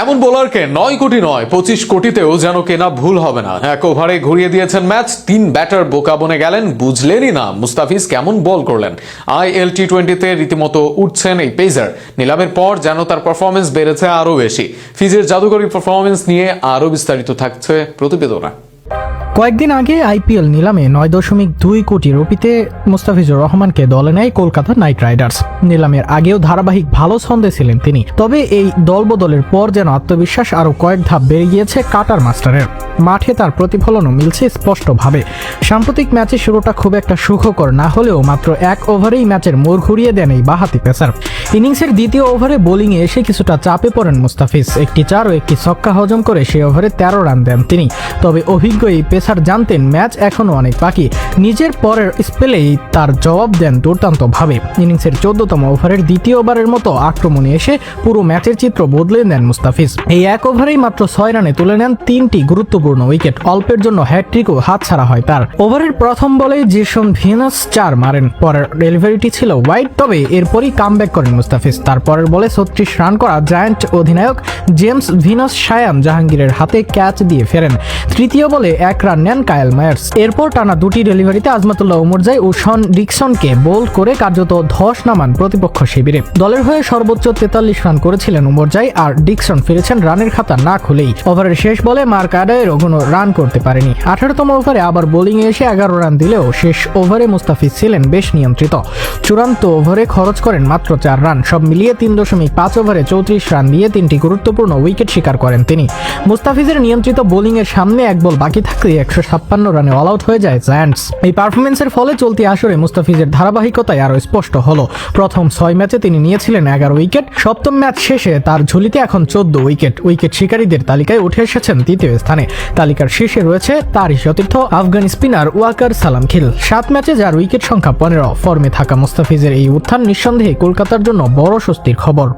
এমন বোলারকে 9 কোটি নয় 25 কোটিতেও যেন কেনা ভুল হবে না। এক ওভারে ঘুরিয়ে দিয়েছেন ম্যাচ, 3 ব্যাটার বোকা বনে গেলেন, বুঝলেনই না মুস্তাফিজ কেমন বল করলেন। IL T20-তে রীতিমতো উঠছেন এই পেসার। নিলামের পর যেন তার পারফরমেন্স বেড়েছে আরো বেশি। ফিজির জাদুকরী পারফরমেন্স নিয়ে আরো বিস্তারিত থাকছে প্রতিবেদনে। কয়েকদিন আগে আইপিএল নিলামে 9.2 কোটি রুপিতে মুস্তাফিজুর রহমানকে দলে নেয় কলকাতা নাইট রাইডার্স। নিলামের আগেও ধারাবাহিক ভালো ছন্দে ছিলেন তিনি, তবে এই দলবদলের পর যেন আত্মবিশ্বাস আরও কয়েক ধাপ বেড়ে গিয়েছে কাটার মাস্টারের। মাঠে তার প্রতিফলনও মিলছে স্পষ্টভাবে। সাম্প্রতিক ম্যাচের শুরুটা খুব একটা সুখকর না হলেও মাত্র এক ওভারেই ম্যাচের মোড় ঘুরিয়ে দেন এই বাঁহাতি পেসার। ইনিংসের দ্বিতীয় ওভারে বোলিংয়ে এসে কিছুটা চাপে পড়েন মুস্তাফিজ। একটি 4 ও একটি ছক্কা হজম করে সেই ওভারে 13 রান দেন তিনি। তবে অভিজ্ঞ এই পেসার জানতেন ম্যাচ এখনও অনেক বাকি। নিজের পরের স্পেলেই তার জবাব দেন দুর্দান্তভাবে। ইনিংসের 14তম ওভারের দ্বিতীয়বারের মতো আক্রমণে এসে পুরো ম্যাচের চিত্র বদলে দেন মুস্তাফিজ। এই এক ওভারেই মাত্র 6 রানে তুলে নেন 3টি গুরুত্বপূর্ণ উইকেট। অল্পের জন্য হ্যাটট্রিকও হাতছাড়া হয় তার। ওভারের প্রথম বলেই জেসন ভিনাস 4 মারেন, পরের ডেলিভারিটি ছিল ওয়াইড, তবে এরপরই কামব্যাক করেন মুস্তাফিজ। তারপরের বলে 36 রান করা জায়ান্ট অধিনায়ক জেমস ভিনাস শায়ান জাহাঙ্গীরের হাতে ক্যাচ দিয়ে ফেরেন। তৃতীয় বলে 1 রান নেন কায়েল মায়ার্স। এরপর টানা 2টি ডেলিভারিতে আজমাতুল্লাহ উমরজাই ও শন ডিকসনকে বোল্ড করে কার্যত ধস নামান প্রতিপক্ষ শিবিরে। দলের হয়ে সর্বোচ্চ 43 রান করেছিলেন উমরজাই, আর ডিকসন ফিরেছেন রানের খাতা না খুলেই। ওভারের শেষ বলে মার্ক আডায়েরও কোনো রান করতে পারেনি। 18তম ওভারে আবার বোলিংয়ে এসে 11 রান দিলেও শেষ ওভারে মুস্তাফিজ ছিলেন বেশ নিয়ন্ত্রিত। চূড়ান্ত ওভারে খরচ করেন মাত্র 4 রান। সব মিলিয়ে 3.5 ওভারে 34 রান দিয়ে 3টি গুরুত্বপূর্ণ উইকেট শিকার করেন তিনি। মুস্তাফিজের নিয়ন্ত্রিত বোলিংয়ের সামনে এক বল বাকি থাকতে 156 রানে অল আউট হয়ে যায় জায়ান্টস। এই পারফরমেন্সের ফলে চলতি আসরে মুস্তাফিজের ধারাবাহিকতায় আরও স্পষ্ট হলো। প্রথম 6 ম্যাচে তিনি নিয়েছিলেন 11 উইকেট। সপ্তম ম্যাচ শেষে তার ঝুলিতে এখন 14 উইকেট। উইকেট শিকারীদের তালিকায় উঠে এসেছেন 3য় স্থানে। তালিকার শীর্ষে রয়েছে তারই সতীর্থ আফগান স্পিনার ওয়াকার সালাম খিল। 7 ম্যাচে যার উইকেট সংখ্যা 15। ফর্মে থাকা মুস্তাফিজের এই উত্থান নিঃসন্দেহে কলকাতার জন্য বড় স্বস্তির খবর।